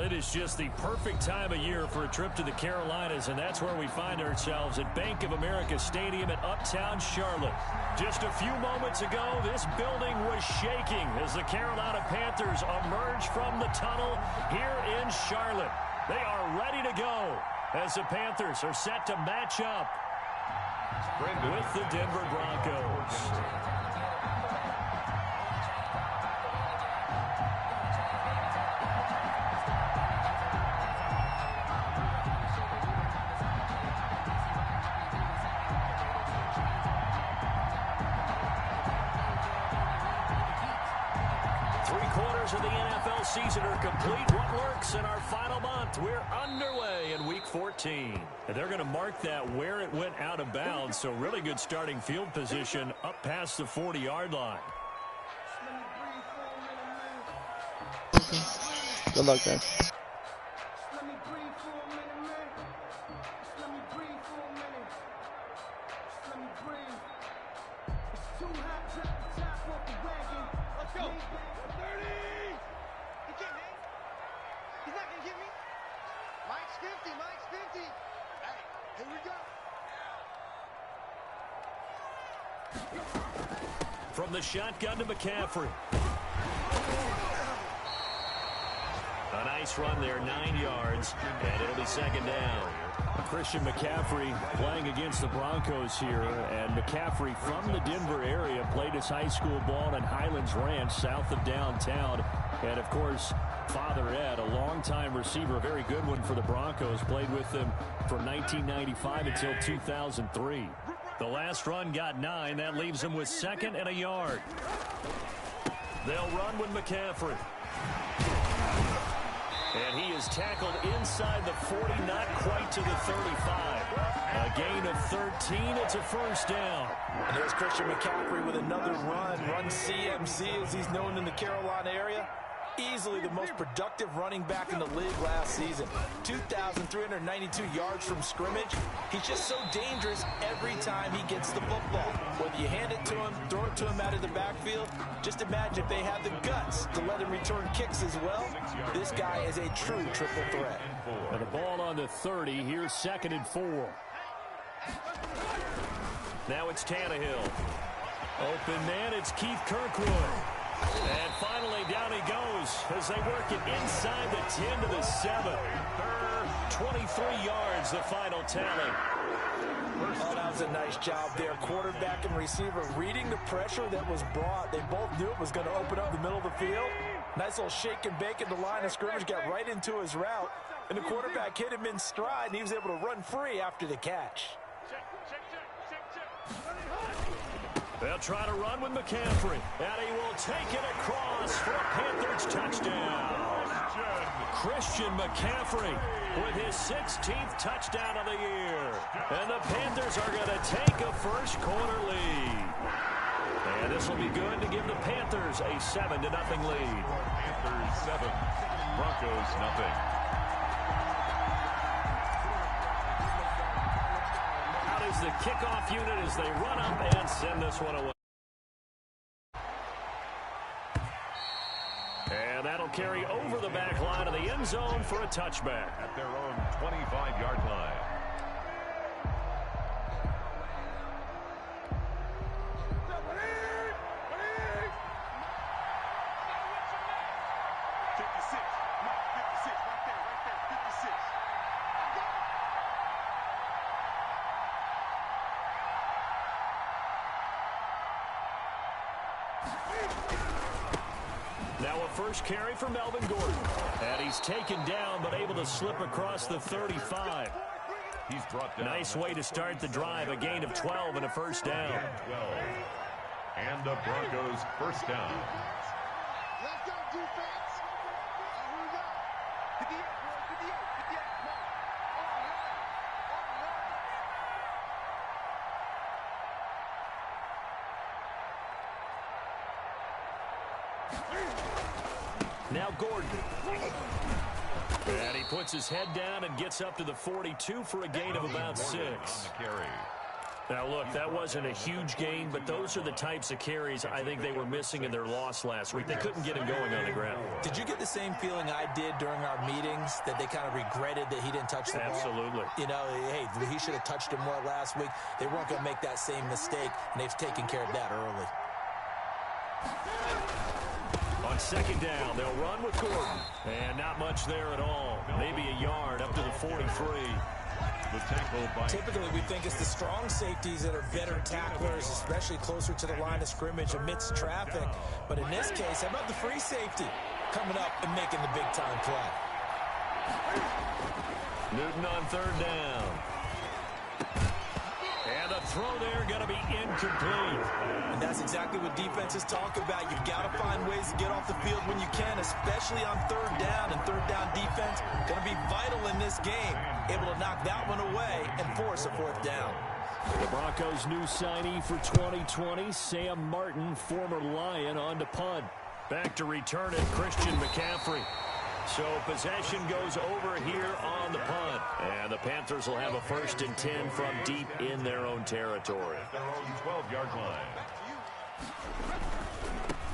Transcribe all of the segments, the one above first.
it is just the perfect time of year for a trip to the Carolinas, and that's where we find ourselves at Bank of America Stadium in Uptown Charlotte. Just a few moments ago, this building was shaking as the Carolina Panthers emerge from the tunnel here in Charlotte. They are ready to go as the Panthers are set to match up with the Denver Broncos. 3/4 of the NFL season are complete. What works in our final month? We're underway in Week 14. And they're going to mark that where it went out of bounds. So really good starting field position up past the 40-yard line. Good luck, guys. From the shotgun to McCaffrey. A nice run there, 9 yards, and it'll be second down. Christian McCaffrey playing against the Broncos here, and McCaffrey from the Denver area played his high school ball in Highlands Ranch south of downtown. And, of course, Father Ed, a longtime receiver, a very good one for the Broncos, played with them from 1995 until 2003. The last run got 9. That leaves them with 2nd and a yard. They'll run with McCaffrey. And he is tackled inside the 40, not quite to the 35. A gain of 13. It's a first down. And there's Christian McCaffrey with another run CMC as he's known in the Carolina area. Easily the most productive running back in the league last season. 2,392 yards from scrimmage. He's just so dangerous every time he gets the football. Whether you hand it to him, throw it to him out of the backfield, just imagine if they have the guts to let him return kicks as well. This guy is a true triple threat. And the ball on the 30. Here's 2nd and 4. Now it's Tannehill. Open man, it's Keith Kirkwood. And finally, down he goes as they work it inside the 10 to the 7. 23 yards, the final tally. Oh, that was a nice job there. Quarterback and receiver reading the pressure that was brought. They both knew it was going to open up the middle of the field. Nice little shake and bake in the line of scrimmage, got right into his route. And the quarterback hit him in stride, and he was able to run free after the catch. They'll try to run with McCaffrey, and he will take it across for a Panthers touchdown. Christian McCaffrey with his 16th touchdown of the year. And the Panthers are going to take a first-quarter lead. And this will be good to give the Panthers a 7-0 lead. Panthers 7, Broncos 0. The kickoff unit as they run up and send this one away. And that'll carry over the back line of the end zone for a touchback. At their own 25-yard line. Now a first carry for Melvin Gordon. And he's taken down but able to slip across the 35. He's brought down. Nice way to start the drive. A gain of 12 and a first down. 12. And the Broncos first down. Let's go, defense. Here we go. Get the air, boy. Get the air. Get the air. Come on. Now Gordon. And he puts his head down and gets up to the 42 for a gain of about 6. Now, look, that wasn't a huge gain, but those are the types of carries I think they were missing in their loss last week. They couldn't get him going on the ground. Did you get the same feeling I did during our meetings, that they kind of regretted that he didn't touch the ball? Absolutely. You know, hey, he should have touched it more last week. They weren't going to make that same mistake, and they've taken care of that early. On second down, they'll run with Gordon. And not much there at all. Maybe a yard up to the 43. Typically, we think it's the strong safeties that are better tacklers, especially closer to the line of scrimmage amidst traffic. But in this case, how about the free safety coming up and making the big-time play? Newton on third down. And the throw there going to be incomplete. And that's exactly what defenses talk about. You've got to find ways to get off the field when you can, especially on third down. And third down defense going to be vital in this game. Able to knock that one away and force a fourth down. The Broncos' new signee for 2020, Sam Martin, former Lion, on to punt. Back to return it, Christian McCaffrey. So possession goes over here on the punt. And the Panthers will have a 1st and 10 from deep in their own territory. Their own 12-yard line.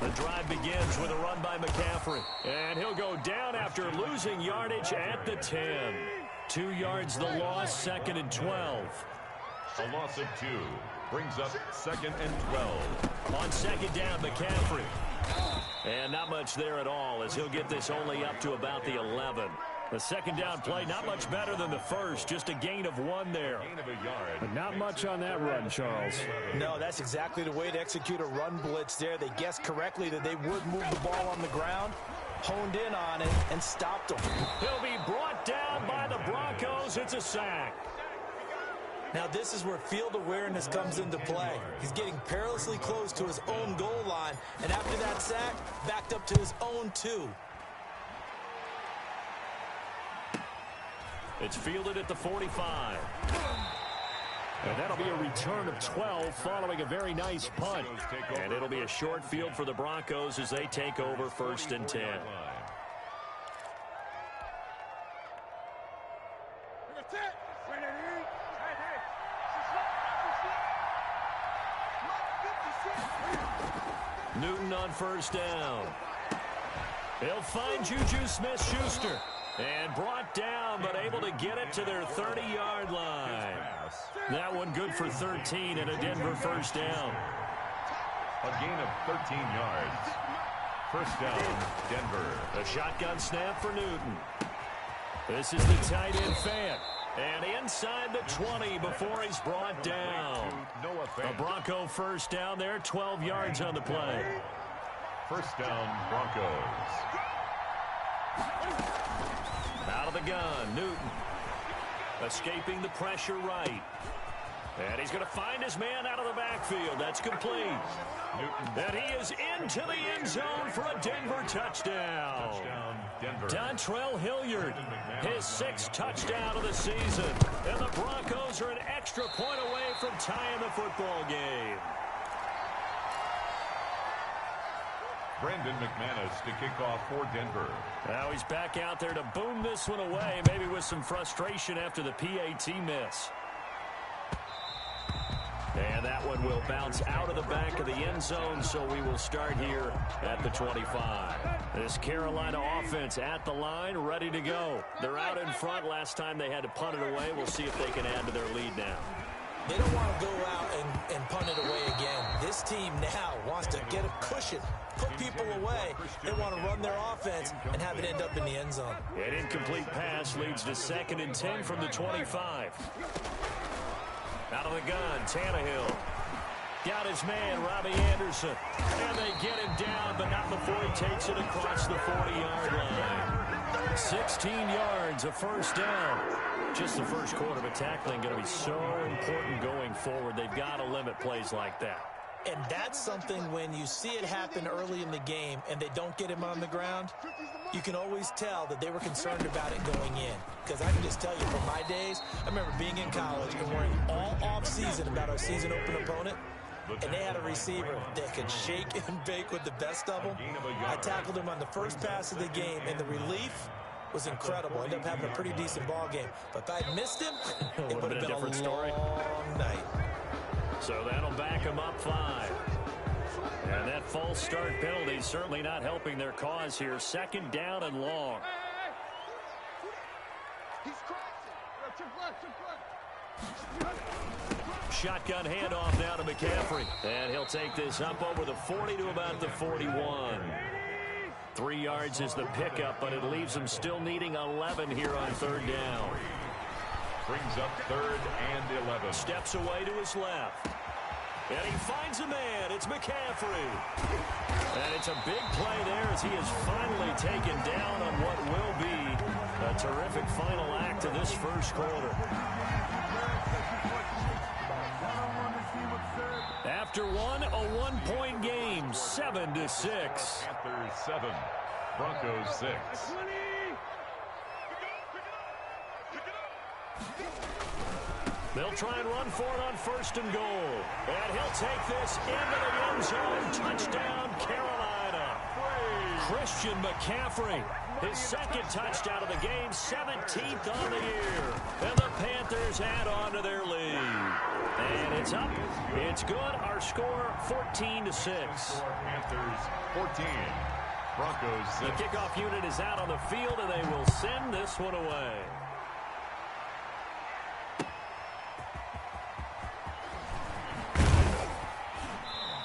The drive begins with a run by McCaffrey. And he'll go down after losing yardage at the 10. 2 yards the loss, 2nd and 12. A loss of 2 brings up 2nd and 12. On second down, McCaffrey. And not much there at all, as he'll get this only up to about the 11. The second down play, not much better than the first. Just a gain of 1 there. Gain of a yard. But not much on that run, Charles. No, that's exactly the way to execute a run blitz there. They guessed correctly that they would move the ball on the ground, honed in on it, and stopped them. He'll be brought down by the Broncos. It's a sack. Now, this is where field awareness comes into play. He's getting perilously close to his own goal line, and after that sack, backed up to his own 2. It's fielded at the 45. And that'll be a return of 12 following a very nice punt. And it'll be a short field for the Broncos as they take over 1st and 10. Newton on 1st down. He'll find Juju Smith-Schuster. And brought down, but able to get it to their 30-yard line. That one good for 13 and a Denver 1st down. A gain of 13 yards. 1st down, Denver. A shotgun snap for Newton. This is the tight end Fant. And inside the 20 before he's brought down. A Bronco 1st down there, 12 yards on the play. 1st down, Broncos. Out of the gun, Newton. Escaping the pressure right. And he's going to find his man out of the backfield. That's complete. Newton. And he is into the end zone for a Denver touchdown. Touchdown, Denver. Dontrell Hilliard, his 6th touchdown of the season. And the Broncos are an extra point away from tying the football game. Brandon McManus to kick off for Denver. Now he's back out there to boom this one away, maybe with some frustration after the PAT miss. And that one will bounce out of the back of the end zone, so we will start here at the 25. This Carolina offense at the line, ready to go. They're out in front. Last time they had to punt it away. We'll see if they can add to their lead now. They don't want to go out and punt it away again. This team now wants to get a cushion, put people away. They want to run their offense and have it end up in the end zone. An incomplete pass leads to 2nd and 10 from the 25. Out of the gun, Tannehill. Got his man, Robbie Anderson. And they get him down, but not before he takes it across the 40-yard line. 16 yards, a 1st down. Just the first quarter, but tackling going to be so important going forward. They've got to limit plays like that. And that's something when you see it happen early in the game and they don't get him on the ground, you can always tell that they were concerned about it going in. Because I can just tell you from my days, I remember being in college and worrying all off-season about our season opener opponent. And they had a receiver that could shake and bake with the best of them. I tackled him on the first pass of the game, and the relief was incredible. Ended up having a pretty decent ball game. But if I had missed him, it would have been a different story. Long night. So that'll back them up 5. And that false start penalty certainly not helping their cause here. 2nd down and long. Shotgun handoff now to McCaffrey. And he'll take this up over the 40 to about the 41. 3 yards is the pickup, but it leaves him still needing 11 here on 3rd down. Brings up 3rd and 11. Steps away to his left. And he finds a man. It's McCaffrey. And it's a big play there as he is finally taken down on what will be a terrific final act of this first quarter. After one, a 1-point game, 7-6. Panthers 7, Broncos 6. They'll try and run for it on 1st and goal. And he'll take this into the end zone. Touchdown, Carolina. Christian McCaffrey, his 2nd touchdown of the game, 17th on the year. And the Panthers add on to their lead. And it's up. It's good. Our score, 14-6. Panthers 14, Broncos 6. The kickoff unit is out on the field, and they will send this one away.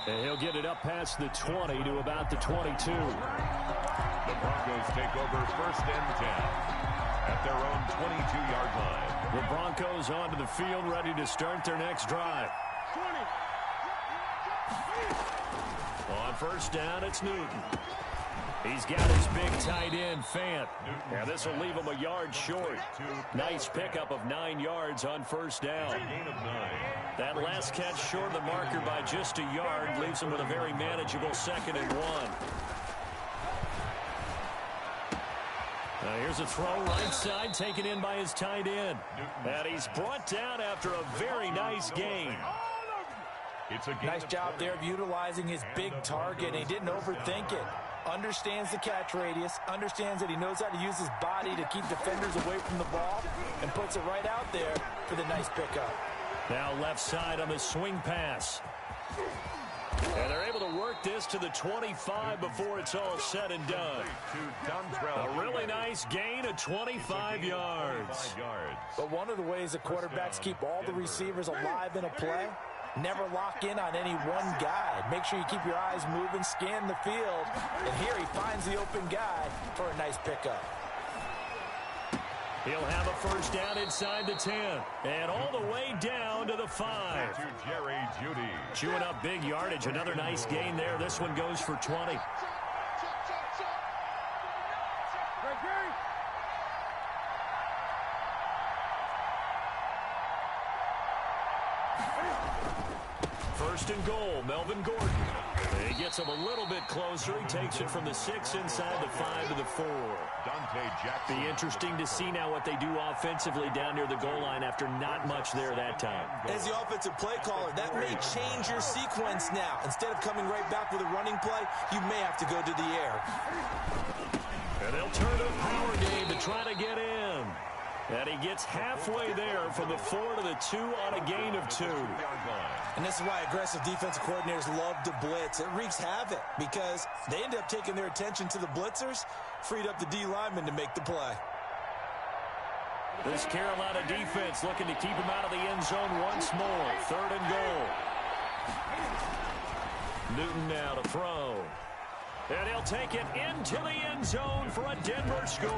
And he'll get it up past the 20 to about the 22. The Broncos take over 1st and 10 at their own 22-yard line. The Broncos onto the field, ready to start their next drive. 20. On 1st down, it's Newton. He's got his big tight end, Fant. Now this will leave him a yard short. Nice pickup of 9 yards on 1st down. Gain of 9. That last catch short of the marker by just a yard leaves him with a very manageable 2nd and 1. Now here's a throw right side taken in by his tight end. And he's brought down after a very nice gain. It's a Nice job there of utilizing his big target. He didn't overthink it. Understands the catch radius, understands that he knows how to use his body to keep defenders away from the ball, and puts it right out there for the nice pickup. Now left side on the swing pass. And they're able to work this to the 25 before it's all said and done. A really nice gain of 25 yards. But one of the ways the quarterbacks keep all the receivers alive in a play, never lock in on any one guy. Make sure you keep your eyes moving, scan the field. And here he finds the open guy for a nice pickup. He'll have a 1st down inside the 10. And all the way down to the 5. To Jerry Jeudy. Chewing up big yardage. Another nice gain there. This one goes for 20. First and goal, Melvin Gordon. He gets him a little bit closer. He takes it from the 6 inside the 5 to the 4. Be interesting to see now what they do offensively down near the goal line after not much there that time. As the offensive play caller, that may change your sequence now. Instead of coming right back with a running play, you may have to go to the air. And they'll turn to a power game to try to get in. And he gets halfway there from the 4 to the 2 on a gain of 2. And this is why aggressive defensive coordinators love to blitz. It wreaks havoc because they end up taking their attention to the blitzers, freed up the D lineman to make the play. This Carolina defense looking to keep him out of the end zone once more. 3rd and goal. Newton now to throw. And he'll take it into the end zone for a Denver score.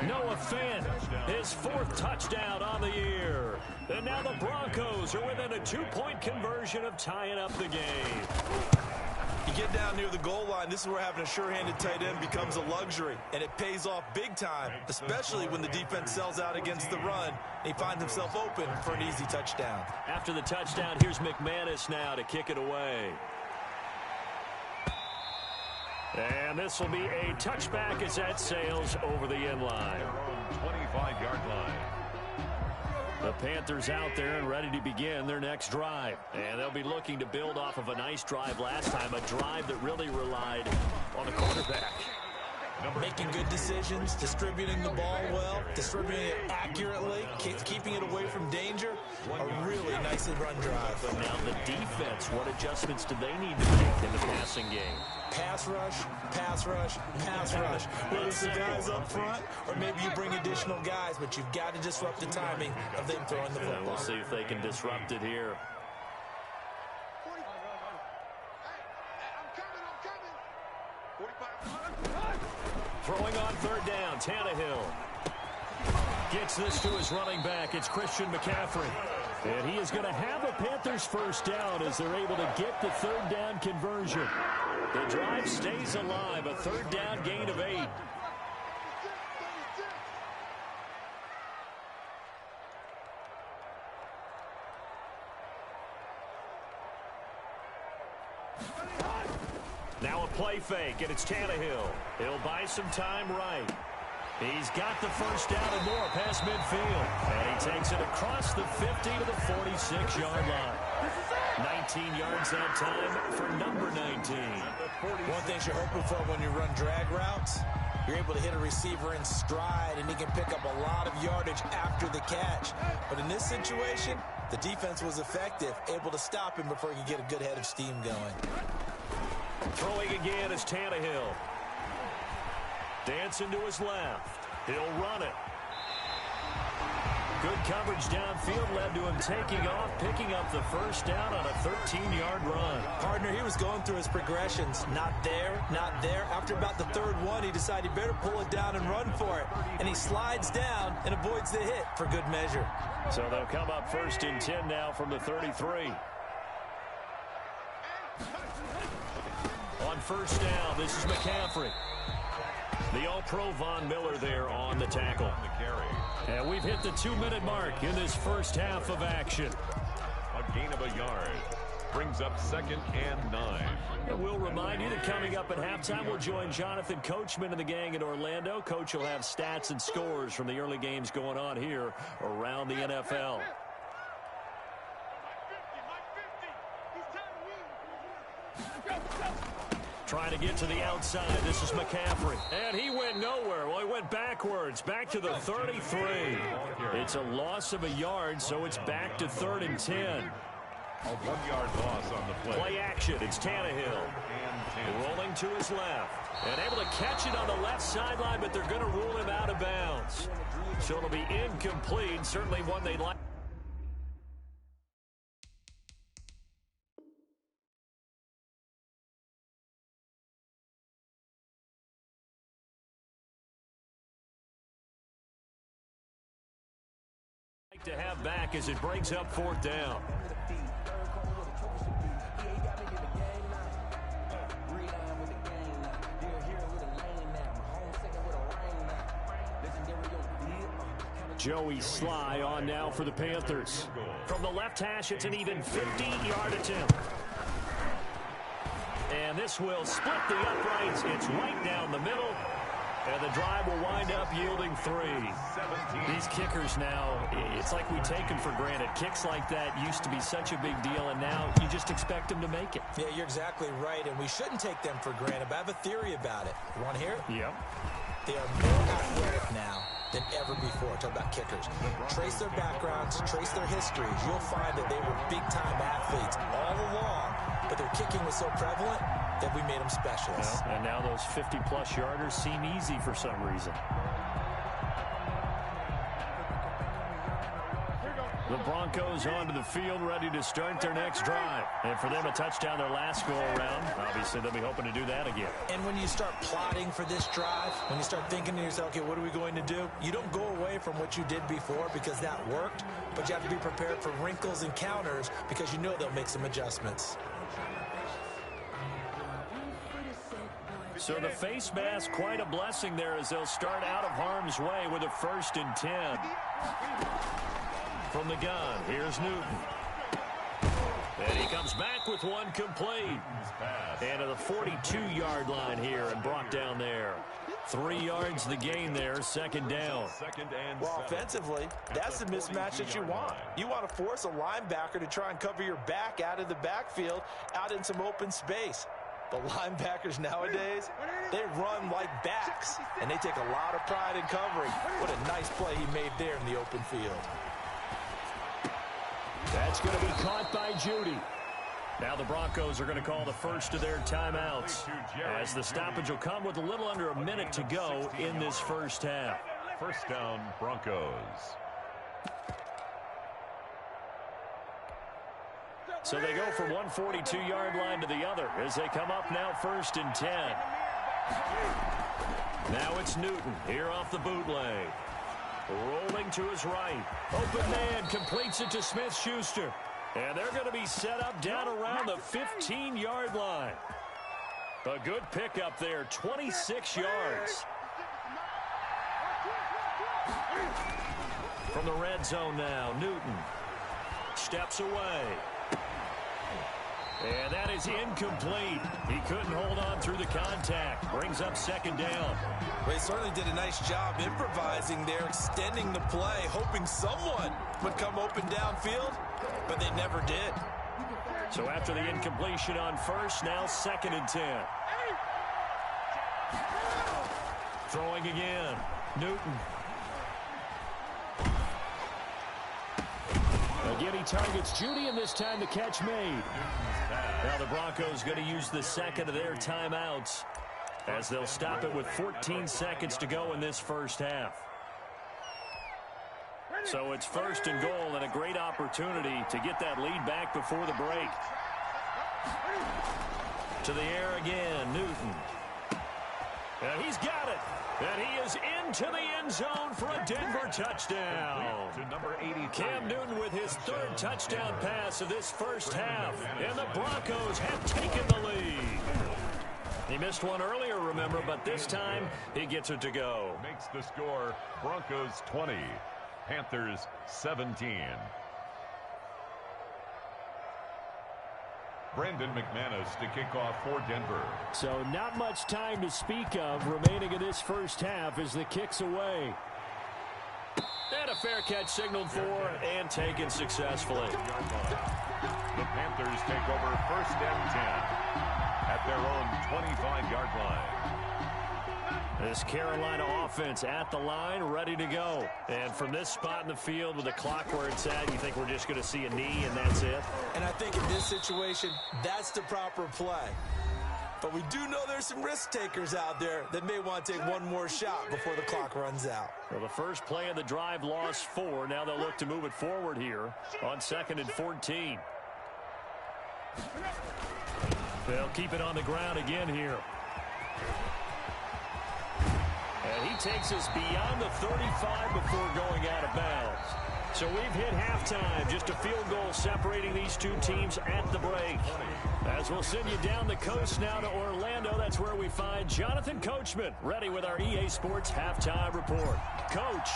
Noah Fant, his 4th touchdown on the year. And now the Broncos are within a 2-point conversion of tying up the game. You get down near the goal line, this is where having a sure-handed tight end becomes a luxury. And it pays off big time, especially when the defense sells out against the run. And he finds himself open for an easy touchdown. After the touchdown, here's McManus now to kick it away. And this will be a touchback as that sails over the end line. 25-yard line. The Panthers out there and ready to begin their next drive. And they'll be looking to build off of a nice drive last time, a drive that really relied on the quarterback. Making good decisions, distributing the ball well, distributing it accurately, keeping it away from danger. A really nice nicely run drive. But now the defense, what adjustments do they need to make in the passing game? Pass rush, pass rush, pass rush. Whether it's the guys up front or maybe you bring additional guys, but you've got to disrupt the timing of them throwing the football. We'll see if they can disrupt it here. Throwing on third down, Tannehill gets this to his running back. It's Christian McCaffrey. And he is going to have a Panthers first down as they're able to get the third down conversion. The drive stays alive, a third down gain of 8. Now a play fake, and it's Tannehill. He'll buy some time right. He's got the first down and more past midfield. And he takes it across the 50 to the 46-yard line. 19 yards that time for number 19. One thing you're hoping for when you run drag routes, you're able to hit a receiver in stride, and he can pick up a lot of yardage after the catch. But in this situation, the defense was effective, able to stop him before he could get a good head of steam going. Throwing again is Tannehill. Dancing to his left. He'll run it. Good coverage downfield led to him taking off, picking up the first down on a 13-yard run. Partner, he was going through his progressions. Not there, not there. After about the third one, he decided he better pull it down and run for it. And he slides down and avoids the hit for good measure. So they'll come up 1st and 10 now from the 33. On first down, this is McCaffrey. The All-Pro Von Miller there on the tackle. And we've hit the 2-minute mark in this first half of action. A gain of a yard brings up 2nd and 9. And we'll remind you that coming up at halftime, we'll join Jonathan Coachman and the gang in Orlando. Coach will have stats and scores from the early games going on here around the NFL. Trying to get to the outside. This is McCaffrey. And he went nowhere. Well, he went backwards. Back to the 33. It's a loss of a yard, so it's back to 3rd and 10. A 1-yard loss on the play. Play action. It's Tannehill. Rolling to his left. And able to catch it on the left sideline, but they're going to rule him out of bounds. So it'll be incomplete. Certainly one they'd like. To have back as it brings up 4th down. Joey Sly on now for the Panthers. From the left hash, it's an even 50-yard attempt. And this will split the uprights. It's right down the middle. And the drive will wind up yielding 3. These kickers now, it's like we take them for granted. Kicks like that used to be such a big deal, and now you just expect them to make it. Yeah, you're exactly right, and we shouldn't take them for granted, but I have a theory about it. You want to hear it? Yep. They are more athletic now than ever before. Talk about kickers. Trace their backgrounds, trace their histories. You'll find that they were big-time athletes all along, but their kicking was so prevalent that we made them specialists. Yeah, and now those 50-plus yarders seem easy for some reason. The Broncos onto the field, ready to start their next drive. And for them, a touchdown their last go-around. Obviously, they'll be hoping to do that again. And when you start plotting for this drive, when you start thinking to yourself, okay, what are we going to do? You don't go away from what you did before because that worked, but you have to be prepared for wrinkles and counters because you know they'll make some adjustments. So the face mask, quite a blessing there as they'll start out of harm's way with a 1st and 10. From the gun, here's Newton. And he comes back with one complete. And to the 42-yard line here and brought down there. 3 yards the gain there, 2nd down. Well, offensively, that's the mismatch that you want. You want to force a linebacker to try and cover your back out of the backfield, out in some open space. The linebackers nowadays, they run like backs, and they take a lot of pride in covering. What a nice play he made there in the open field. That It's going to be caught by Judy. Now the Broncos are going to call the first of their timeouts, as the stoppage will come with a little under a minute to go in this first half. First down, Broncos. So they go from one 42-yard line to the other as they come up now 1st and 10. Now it's Newton here off the bootleg. Rolling to his right. Open man completes it to Smith-Schuster. And they're going to be set up down around the 15-yard line. A good pickup there, 26 yards. From the red zone now, Newton steps away. And that is incomplete. He couldn't hold on through the contact. Brings up 2nd down. Well, he certainly did a nice job improvising there, extending the play, hoping someone would come open downfield, but they never did. So after the incompletion on first, now 2nd and 10. Throwing again. Newton. Again, he targets Judy, and this time the catch made. Now the Broncos going to use the second of their timeouts as they'll stop it with 14 seconds to go in this first half. So it's 1st and goal and a great opportunity to get that lead back before the break. To the air again, Newton. And he's got it. And he is into the end zone for a Denver touchdown. To number 80, Cam Newton with his 3rd touchdown pass of this first half. And the Broncos have taken the lead. He missed one earlier, remember, but this time he gets it to go. Makes the score Broncos 20, Panthers 17. Brandon McManus to kick off for Denver. So not much time to speak of remaining in this first half as the kick's away. And a fair catch signaled for and taken successfully. The Panthers take over 1st and 10 at their own 25-yard line. This Carolina offense at the line, ready to go. And from this spot in the field with the clock where it's at, you think we're just going to see a knee and that's it? And I think in this situation, that's the proper play. But we do know there's some risk takers out there that may want to take one more shot before the clock runs out. Well, the first play of the drive lost 4. Now they'll look to move it forward here on 2nd and 14. They'll keep it on the ground again here. And he takes us beyond the 35 before going out of bounds. So we've hit halftime. Just a field goal separating these two teams at the break. As we'll send you down the coast now to Orlando, that's where we find Jonathan Coachman, ready with our EA Sports halftime report. Coach,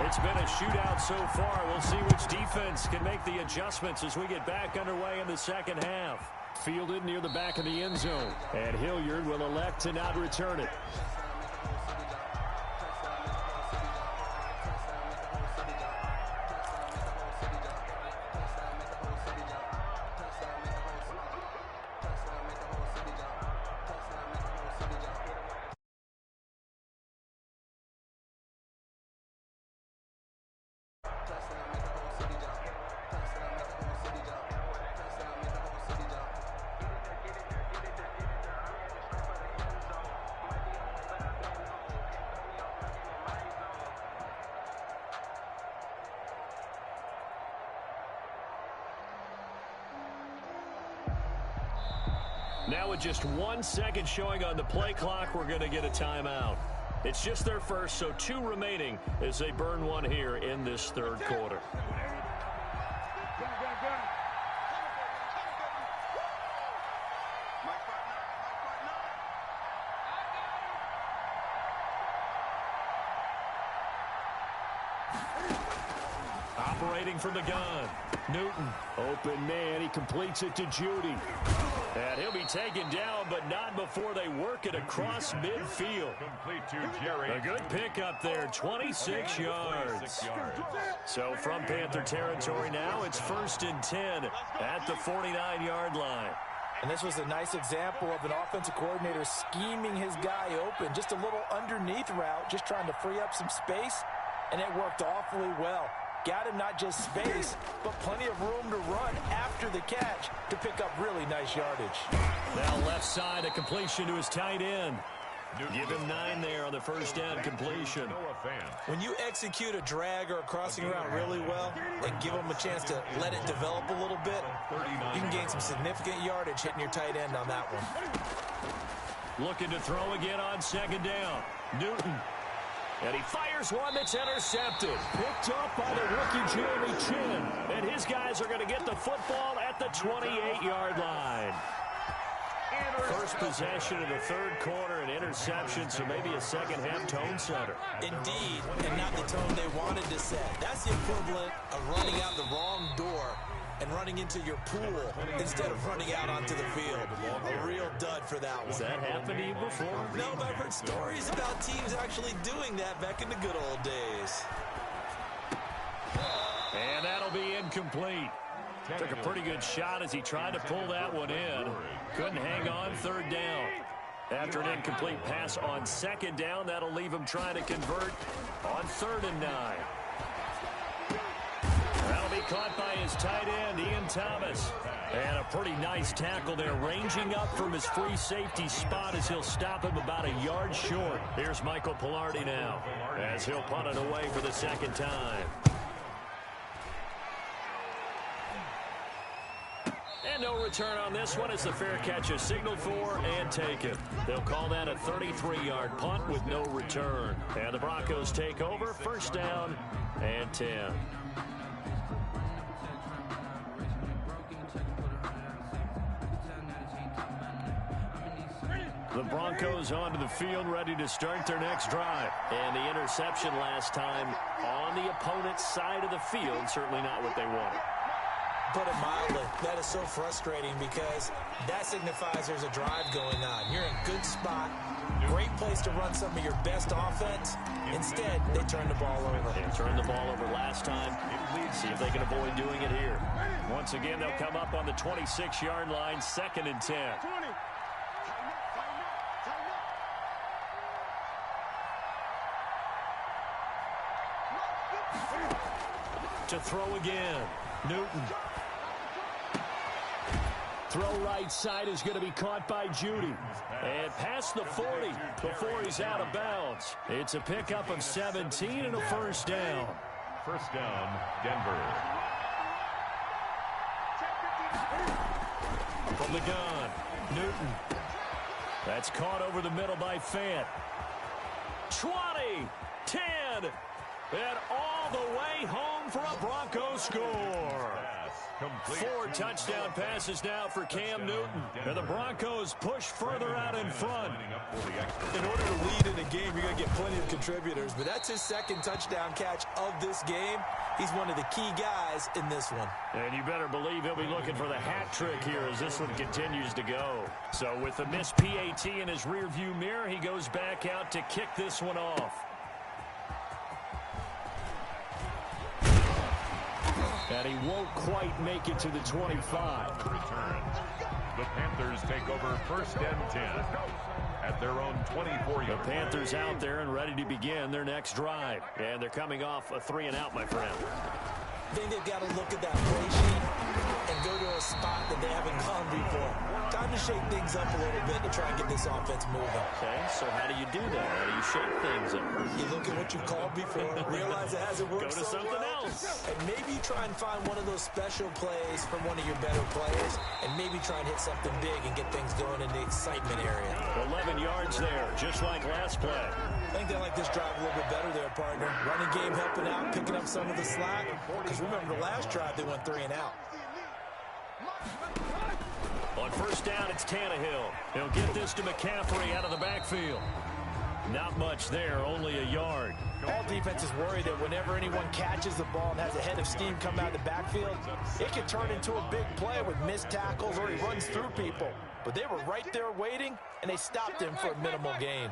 it's been a shootout so far. We'll see which defense can make the adjustments as we get back underway in the second half. Fielded near the back of the end zone, and Hilliard will elect to not return it. Now with just 1 second showing on the play clock, we're going to get a timeout. It's just their first, so 2 remaining as they burn one here in this third quarter. Operating from the gun. Newton, open man, he completes it to Judy. And he'll be taken down, but not before they work it across midfield. Complete to Jerry. A good pickup there, 26 yards. So from Panther territory now, it's 1st and 10 at the 49-yard line. And this was a nice example of an offensive coordinator scheming his guy open. Just a little underneath route, just trying to free up some space, and it worked awfully well. Got him not just space, but plenty of room after the catch to pick up really nice yardage. Now left side, a completion to his tight end. Give him 9 there on the first down completion. When you execute a drag or a crossing route really well and give them a chance to let it develop a little bit, you can gain some significant yardage hitting your tight end on that one. Looking to throw again on second down. Newton. And he fires one that's intercepted. Picked up by the rookie Jeremy Chin. And his guys are going to get the football at the 28-yard line. First possession of the third quarter, an interception, so maybe a second-half tone setter. Indeed, and not the tone they wanted to set. That's the equivalent of running out the wrong door and running into your pool instead of running out onto the field. A real dud for that one. Has that happened to you before? No, but I've heard stories about teams actually doing that back in the good old days. And that'll be incomplete. Took a pretty good shot as he tried to pull that one in. Couldn't hang on third down. After an incomplete pass on second down, that'll leave him trying to convert on 3rd and 9. That'll be caught by his tight end, Ian Thomas. And a pretty nice tackle there, ranging up from his free safety spot as he'll stop him about a yard short. Here's Michael Pilardi now as he'll punt it away for the second time. And no return on this one as the fair catch is signaled for and taken. They'll call that a 33-yard punt with no return. And the Broncos take over, first down and 10. The Broncos onto the field, ready to start their next drive. And the interception last time on the opponent's side of the field, certainly not what they wanted. Put it mildly, that is so frustrating because that signifies there's a drive going on. You're in a good spot, great place to run some of your best offense. Instead, they turn the ball over. They turned the ball over last time. See if they can avoid doing it here. Once again, they'll come up on the 26-yard line, 2nd and 10. To throw again, Newton. Throw right side is going to be caught by Judy. And past the 40 before he's out of bounds. It's a pickup of 17 and a first down. First down, Denver. From the gun, Newton. That's caught over the middle by Fant. 20, 10, and all the way home for a Broncos score. 4 touchdown passes now for Cam Newton. And the Broncos push further out in front. In order to lead in a game, you're going to get plenty of contributors. But that's his 2nd touchdown catch of this game. He's one of the key guys in this one. And you better believe he'll be looking for the hat trick here as this one continues to go. So with the missed PAT in his rearview mirror, he goes back out to kick this one off. And he won't quite make it to the 25. Returns. The Panthers take over first and 10 at their own 24-yard. The Panthers out there and ready to begin their next drive. And they're coming off a 3-and-out, my friend. I think they've got to look at that play sheet and go to a spot that they haven't gone before. Time to shake things up a little bit to try and get this offense moving. Okay, so how do you do that? How do you shake things up? You look at what you called before, realize it hasn't worked Go to so something well, else. and maybe try and find one of those special plays from one of your better players, and maybe try and hit something big and get things going in the excitement area. 11 yards there, just like last play. I think they like this drive a little bit better there, partner. Running game helping out, picking up some of the slack. Because remember, the last drive, they went 3-and-out. On first down, it's Tannehill. He'll get this to McCaffrey out of the backfield. Not much there, only a yard. All defenses worry that whenever anyone catches the ball and has a head of steam come out of the backfield, it can turn into a big play with missed tackles or he runs through people. But they were right there waiting, and they stopped him for a minimal gain.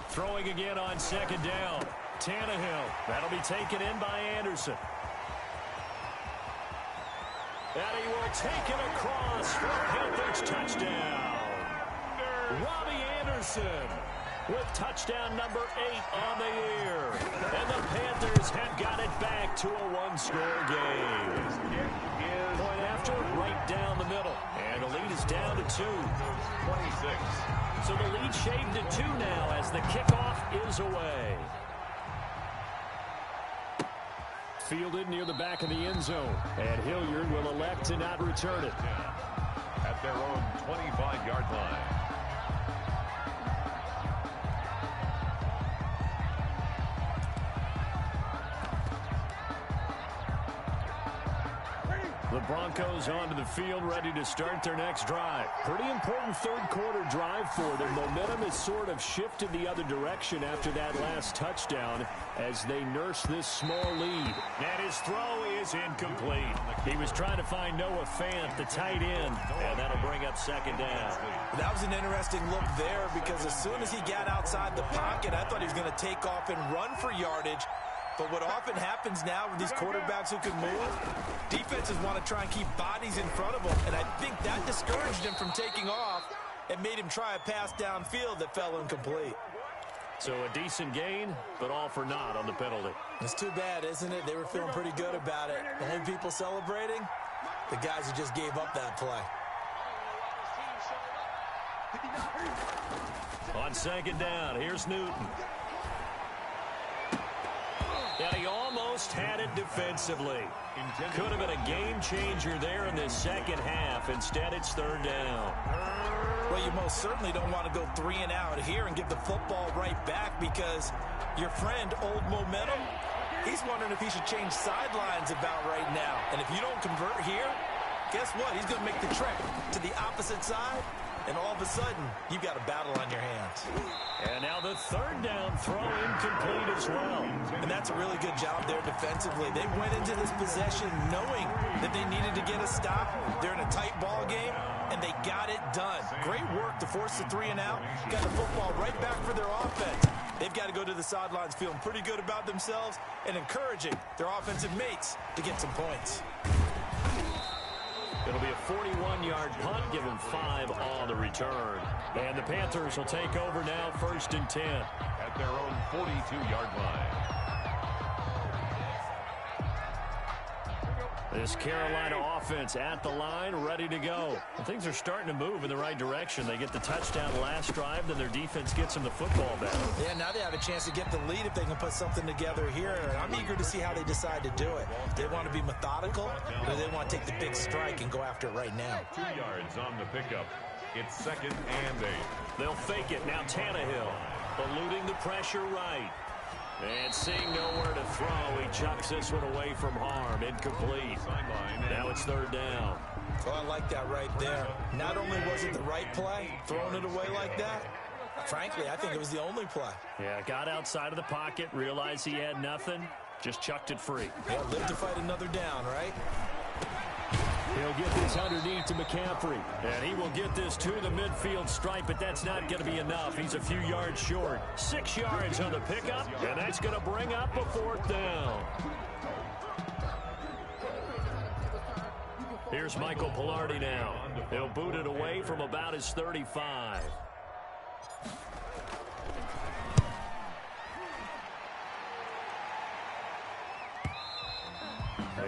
Throwing again on second down. Tannehill. That'll be taken in by Anderson. And he will take it across for a Panthers touchdown. Robbie Anderson. with touchdown number 8 on the year. And the Panthers have got it back to a one-score game. Point after, right down the middle. And the lead is down to 2. 26. So the lead shaved to 2 now as the kickoff is away. Fielded near the back of the end zone. And Hilliard will elect to not return it. At their own 25-yard line. The Broncos onto the field, ready to start their next drive. Pretty important third-quarter drive for them. Momentum has sort of shifted the other direction after that last touchdown as they nurse this small lead. And his throw is incomplete. He was trying to find Noah Fant, the tight end, and that'll bring up second down. That was an interesting look there because as soon as he got outside the pocket, I thought he was going to take off and run for yardage. But what often happens now with these quarterbacks who can move, defenses want to try and keep bodies in front of them. And I think that discouraged him from taking off and made him try a pass downfield that fell incomplete. So a decent gain, but all for naught on the penalty. It's too bad, isn't it? They were feeling pretty good about it. The only people celebrating, the guys who just gave up that play. On second down, here's Newton. And he almost had it defensively. Could have been a game changer there in the second half. Instead, it's third down. Well, you most certainly don't want to go 3 and out here and give the football right back because your friend, Old Momentum, he's wondering if he should change sidelines about right now. And if you don't convert here, guess what? He's going to make the trek to the opposite side. And all of a sudden, you've got a battle on your hands. And now the third down throw incomplete as well. And that's a really good job there defensively. They went into this possession knowing that they needed to get a stop. They're in a tight ball game, and they got it done. Great work to force the 3 and out. Got the football right back for their offense. They've got to go to the sidelines feeling pretty good about themselves and encouraging their offensive mates to get some points. It'll be a 41-yard punt, give them 5 on the return. And the Panthers will take over now, 1st and 10. At their own 42-yard line. This Carolina offense at the line, ready to go. And things are starting to move in the right direction. They get the touchdown last drive, then their defense gets them the football back. Yeah, now they have a chance to get the lead if they can put something together here. And I'm eager to see how they decide to do it. They want to be methodical, or they want to take the big strike and go after it right now. 2 yards on the pickup. It's 2nd and 8. They'll fake it. Now Tannehill eluding the pressure right. And seeing nowhere to throw, he chucks this one away from harm. Incomplete. Now it's 3rd down. Oh, I like that right there. Not only was it the right play, throwing it away like that, frankly, I think it was the only play. Yeah, got outside of the pocket, realized he had nothing, just chucked it free. Yeah, live to fight another down, right? He'll get this underneath to McCaffrey. And he will get this to the midfield stripe, but that's not going to be enough. He's a few yards short. 6 yards on the pickup, and that's going to bring up a 4th down. Here's Michael Pilardi now. He'll boot it away from about his 35.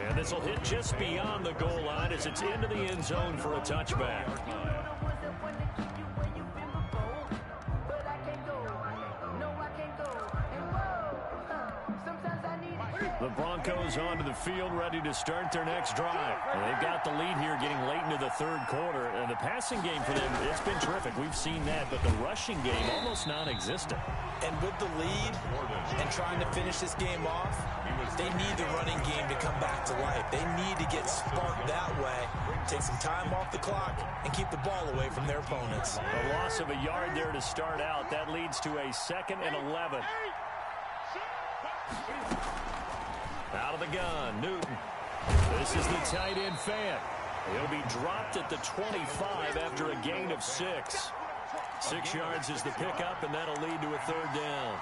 And this will hit just beyond the goal line as it's into the end zone for a touchback. The Broncos onto the field, ready to start their next drive. And they've got the lead here getting late into the 3rd quarter. And the passing game for them, it's been terrific. We've seen that, but the rushing game almost non-existent. And with the lead and trying to finish this game off, they need the running game to come back to life. They need to get sparked that way, take some time off the clock, and keep the ball away from their opponents. A loss of a yard there to start out. That leads to a 2nd and 11. Out of the gun, Newton. This is the tight end Fant. He'll be dropped at the 25 after a gain of 6. 6 yards is the pickup, and that'll lead to a 3rd down.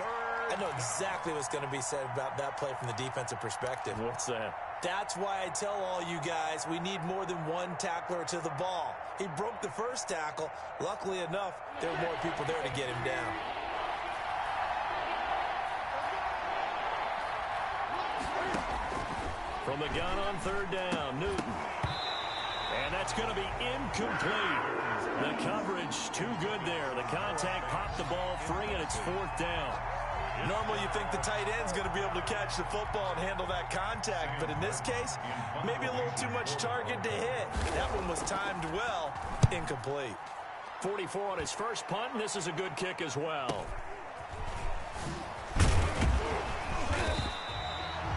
I know exactly what's going to be said about that play from the defensive perspective. What's that? That's why I tell all you guys we need more than one tackler to the ball. He broke the first tackle. Luckily enough, there were more people there to get him down. From the gun on third down, Newton. And that's going to be incomplete. The coverage too good there. The contact popped the ball free, and it's fourth down. Normally you think the tight end's going to be able to catch the football and handle that contact, but in this case, maybe a little too much target to hit. That one was timed well. Incomplete. 44 on his first punt, and this is a good kick as well.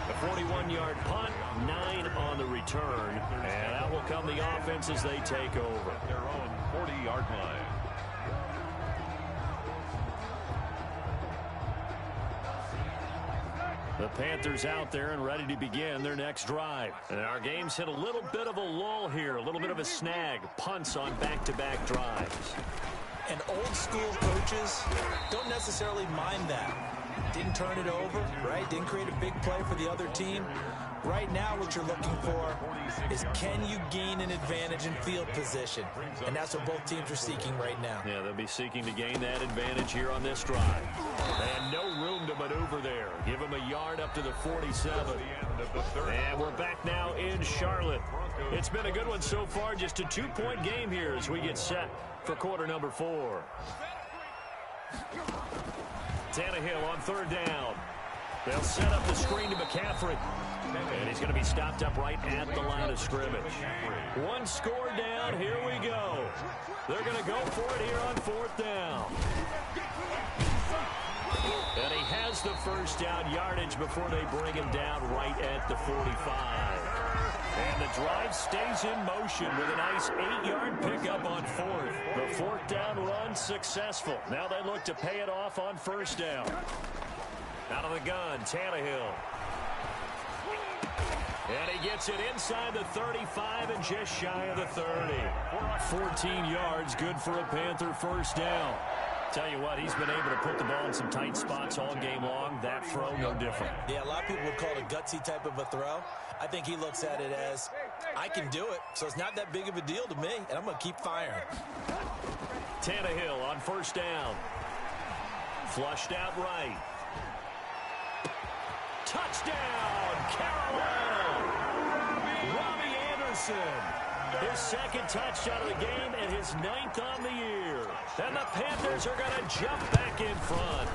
The 41-yard punt, 9 on the return, and out will come the offense as they take over. Their own 40-yard line. The Panthers out there and ready to begin their next drive. And our game's hit a little bit of a lull here, a little bit of a snag. Punts on back-to-back drives. And old-school coaches don't necessarily mind that. Didn't turn it over, right? Didn't create a big play for the other team. Right now, what you're looking for is, can you gain an advantage in field position? And that's what both teams are seeking right now. Yeah, they'll be seeking to gain that advantage here on this drive. And no room to maneuver there. Give them a yard up to the 47. And we're back now in Charlotte. It's been a good one so far. Just a 2-point game here as we get set for quarter number 4. Tannehill on third down. They'll set up the screen to McCaffrey. And he's going to be stopped up right at the line of scrimmage. One score down. Here we go. They're going to go for it here on fourth down. And he has the first down yardage before they bring him down right at the 45. And the drive stays in motion with a nice 8-yard pickup on fourth. The fourth down run successful. Now they look to pay it off on first down. Out of the gun, Tannehill. And he gets it inside the 35 and just shy of the 30. 14 yards, good for a Panther first down. Tell you what, he's been able to put the ball in some tight spots all game long. That throw, no different. Yeah, a lot of people would call it a gutsy type of a throw. I think he looks at it as, I can do it, so it's not that big of a deal to me, and I'm going to keep firing. Tannehill on first down. Flushed out right. Touchdown, Carolina! Robbie Anderson. His second touchdown of the game and his 9th on the year. And the Panthers are going to jump back in front.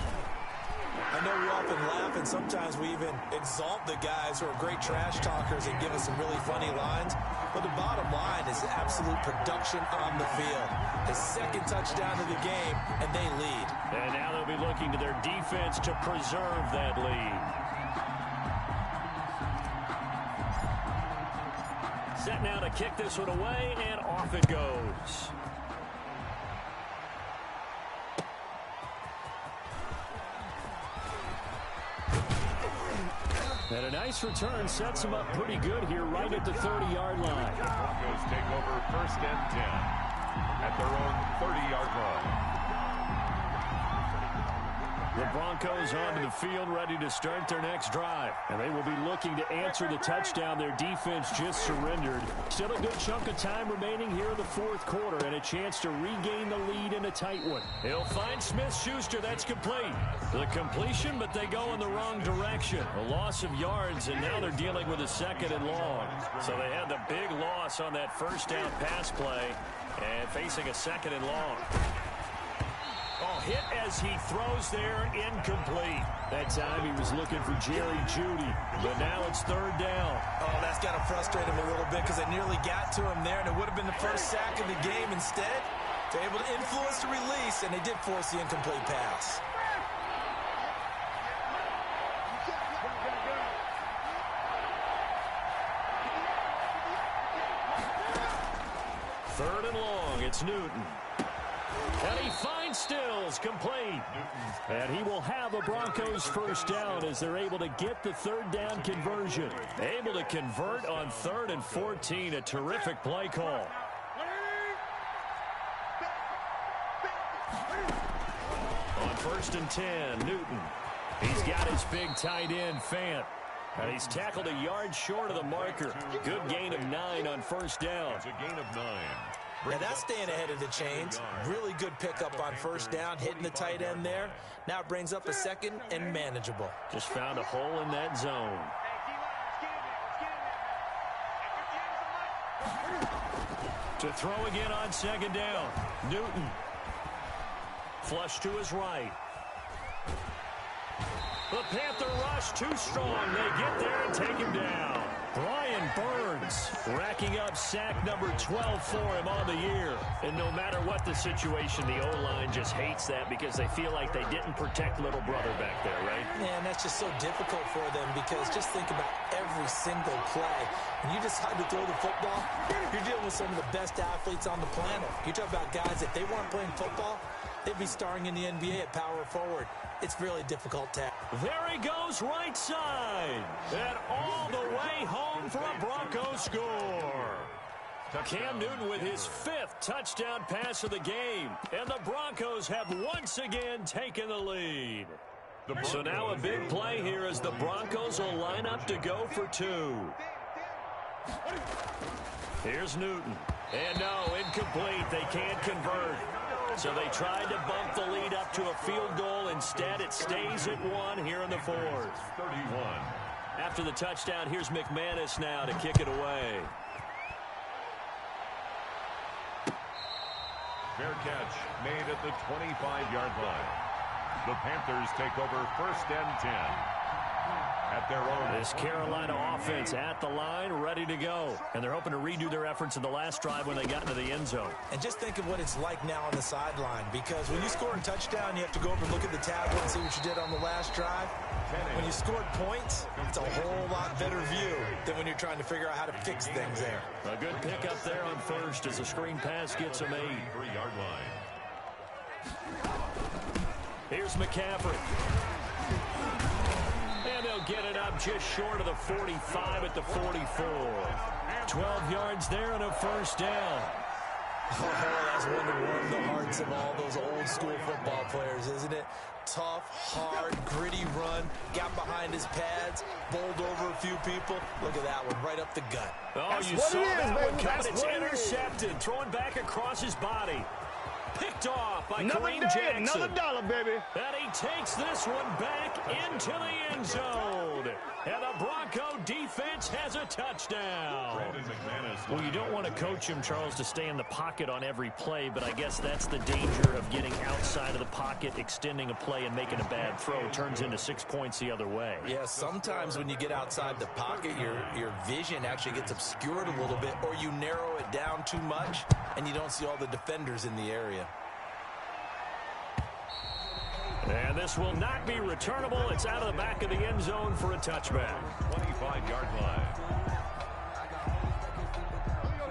I know we often laugh, and sometimes we even exalt the guys who are great trash talkers and give us some really funny lines. But the bottom line is absolute production on the field. His second touchdown of the game, and they lead. And now they'll be looking to their defense to preserve that lead. Set now to kick this one away, and off it goes. And a nice return sets them up pretty good here right at the 30-yard line. The Broncos take over first and 10 at their own 30-yard line. The Broncos onto the field ready to start their next drive. And they will be looking to answer the touchdown their defense just surrendered. Still a good chunk of time remaining here in the fourth quarter and a chance to regain the lead in a tight one. He'll find Smith-Schuster. That's complete. The completion, but they go in the wrong direction. A loss of yards, and now they're dealing with a second and long. So they had the big loss on that first down pass play and facing a second and long. Oh, hit as he throws there, incomplete. That time he was looking for Jerry Jeudy, but now it's third down. Oh, that's got to frustrate him a little bit because they nearly got to him there, and it would have been the first sack of the game. Instead, they're able to influence the release, and they did force the incomplete pass. Third and long, it's Newton. And he finds Stills, complete. And he will have a Broncos first down as they're able to get the third down conversion. Able to convert on 3rd and 14, a terrific play call. On 1st and 10, Newton. He's got his big tight end, Fant. And he's tackled a yard short of the marker. Good gain of 9 on first down. It's a gain of 9. Now that's staying ahead of the chains. Really good pickup on first down, hitting the tight end there. Now it brings up a second and manageable. Just found a hole in that zone. To throw again on second down. Newton. Flush to his right. The Panther rush too strong. They get there and take him down. Brian Burns racking up sack number 12 for him on the year. And no matter what the situation, the O-line just hates that because they feel like they didn't protect little brother back there, right? Man, that's just so difficult for them because just think about every single play. When you decide to throw the football, you're dealing with some of the best athletes on the planet. You talk about guys, if they weren't playing football, they'd be starring in the NBA at power forward. It's really difficult to. There he goes right side. And all the way home for a Broncos score. Cam Newton with his 5th touchdown pass of the game. And the Broncos have once again taken the lead. So now a big play here as the Broncos will line up to go for 2. Here's Newton. And no, incomplete. They can't convert. So they tried to bump the lead up to a field goal. Instead, it stays at 1 here in the 4th. 31. After the touchdown, here's McManus now to kick it away. Fair catch made at the 25-yard line. The Panthers take over 1st and 10. At their own. This Carolina offense at the line, ready to go. And they're hoping to redo their efforts in the last drive when they got into the end zone. And just think of what it's like now on the sideline, because when you score a touchdown, you have to go over and look at the tablet and see what you did on the last drive. When you scored points, it's a whole lot better view than when you're trying to figure out how to fix things there. A good pick up there on first as the screen pass gets him 8. 3-yard line. Here's McCaffrey. And they'll get it up just short of the 45 at the 44. 12 yards there and a first down. Oh, that's one to warm the hearts of all those old school football players, isn't it? Tough, hard, gritty run. Got behind his pads, bowled over a few people. Look at that one, right up the gut. Oh, you saw that one coming. It's intercepted. Throwing back across his body. Picked off by Kareem Jackson. Another dollar, baby. And he takes this one back into the end zone. And the Bronco defense has a touchdown. Well, you don't want to coach him, Charles, to stay in the pocket on every play, but I guess that's the danger of getting outside of the pocket, extending a play, and making a bad throw. It turns into 6 points the other way. Yeah, sometimes when you get outside the pocket, your vision actually gets obscured a little bit, or you narrow it down too much, and you don't see all the defenders in the area. And this will not be returnable. It's out of the back of the end zone for a touchback. 25-yard line.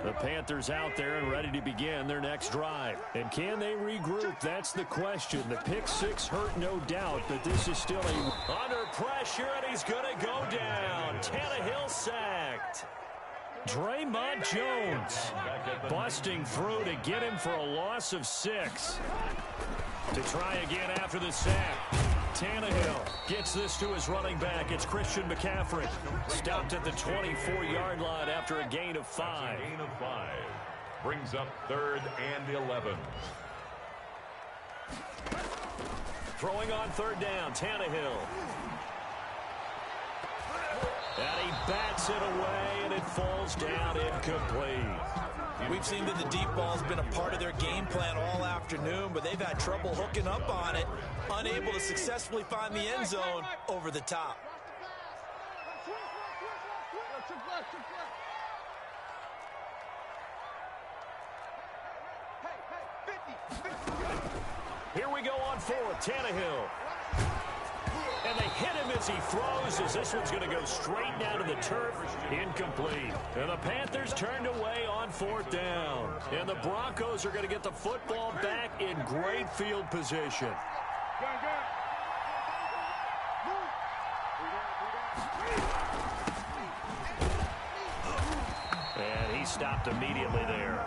The Panthers out there and ready to begin their next drive. And can they regroup? That's the question. The pick 6 hurt, no doubt, but this is still under pressure, and he's going to go down. Tannehill sacked. Draymond Jones busting through to get him for a loss of 6. To try again after the sack. Tannehill gets this to his running back. It's Christian McCaffrey. Stopped at the 24-yard line after a gain of 5. Gain of 5. Brings up 3rd and 11. Throwing on 3rd down, Tannehill. And he bats it away, and it falls down incomplete. We've seen that the deep ball's been a part of their game plan all afternoon, but they've had trouble hooking up on it, unable to successfully find the end zone over the top. Here we go on 4th, Tannehill. And they hit him as he throws, as this one's going to go straight down to the turf. Incomplete. And the Panthers turned away on 4th down. And the Broncos are going to get the football back in great field position. And he stopped immediately there.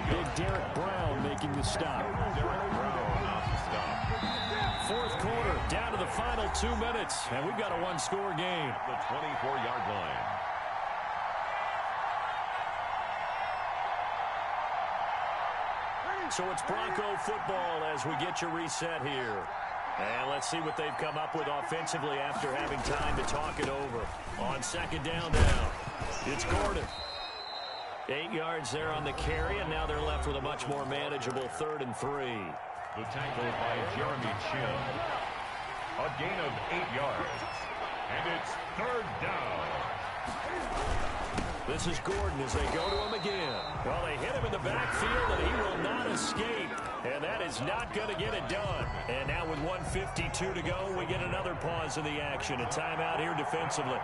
Big Derek Brown making the stop. Derek Brown on the stop. 4th quarter, down to the final 2 minutes, and we've got a one-score game. The 24-yard line. So it's Bronco football as we get you reset here. And let's see what they've come up with offensively after having time to talk it over. On 2nd down now, it's Gordon. 8 yards there on the carry, and now they're left with a much more manageable 3rd and 3. The tackle by Jeremy Chin. A gain of 8 yards. And it's 3rd down. This is Gordon as they go to him again. Well, they hit him in the backfield, and he will not escape. And that is not going to get it done. And now with 1:52 to go, we get another pause in the action. A timeout here defensively.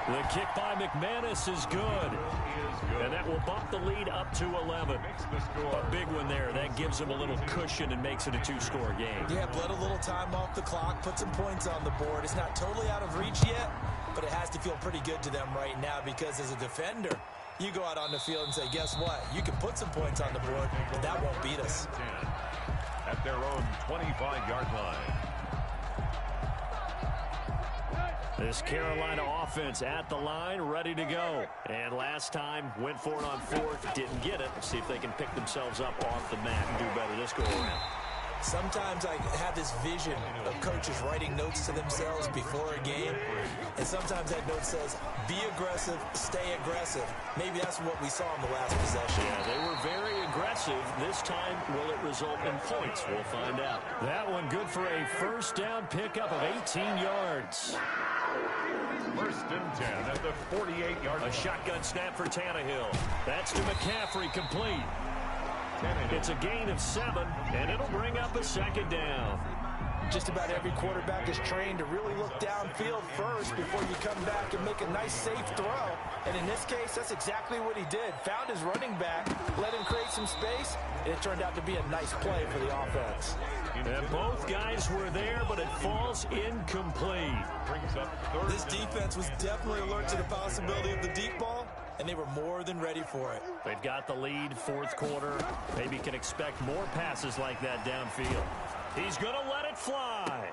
The kick by McManus is good. And that will bump the lead up to 11. A big one there. That gives them a little cushion and makes it a 2-score game. Yeah, bled a little time off the clock, put some points on the board. It's not totally out of reach yet, but it has to feel pretty good to them right now because as a defender, you go out on the field and say, guess what? You can put some points on the board, but that won't beat us. At their own 25-yard line. This Carolina offense at the line, ready to go. And last time, went for it on 4th, didn't get it. Let's see if they can pick themselves up off the mat and do better this go-around. Sometimes I have this vision of coaches writing notes to themselves before a game, and sometimes that note says, be aggressive, stay aggressive. Maybe that's what we saw in the last possession. Yeah, they were very aggressive. This time, will it result in points? We'll find out. That one good for a 1st down pickup of 18 yards. 1st and 10 at the 48-yard line. A shotgun snap for Tannehill. That's to McCaffrey, complete. It's a gain of 7, and it'll bring up a 2nd down. Just about every quarterback is trained to really look downfield first before you come back and make a nice, safe throw. And in this case, that's exactly what he did. Found his running back, let him create some space, and it turned out to be a nice play for the offense. And both guys were there, but it falls incomplete. This defense was definitely alert to the possibility of the deep ball, and they were more than ready for it. They've got the lead, 4th quarter. Maybe can expect more passes like that downfield. He's going to let it fly.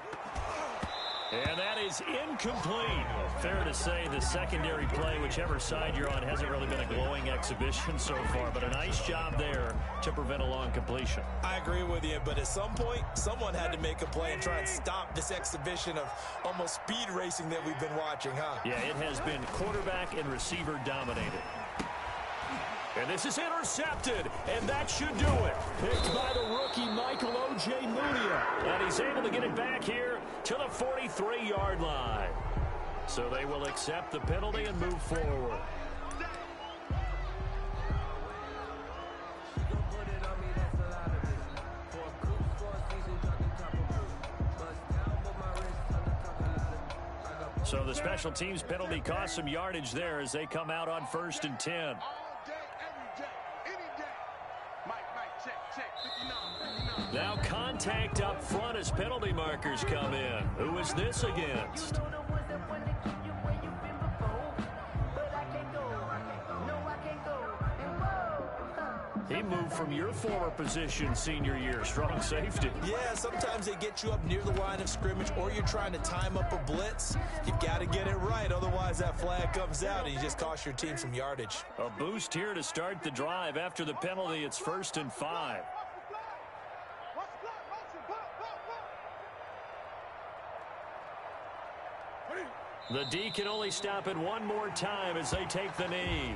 And that is incomplete. Fair to say the secondary play, whichever side you're on, hasn't really been a glowing exhibition so far, but a nice job there to prevent a long completion. I agree with you, but at some point, someone had to make a play and try and stop this exhibition of almost speed racing that we've been watching, huh? Yeah, it has been quarterback and receiver dominated. And this is intercepted, and that should do it. Picked by the rookie Michael O.J. Mudia. And he's able to get it back here to the 43-yard line. So they will accept the penalty and move forward. So the special teams penalty cost some yardage there as they come out on 1st and 10. Now contact up front as penalty markers come in. Who is this against? He moved from your former position senior year, strong safety. Yeah, sometimes they get you up near the line of scrimmage or you're trying to time up a blitz. You've got to get it right, otherwise that flag comes out and you just cost your team some yardage. A boost here to start the drive. After the penalty, it's 1st and 5. The D can only stop it one more time as they take the knee.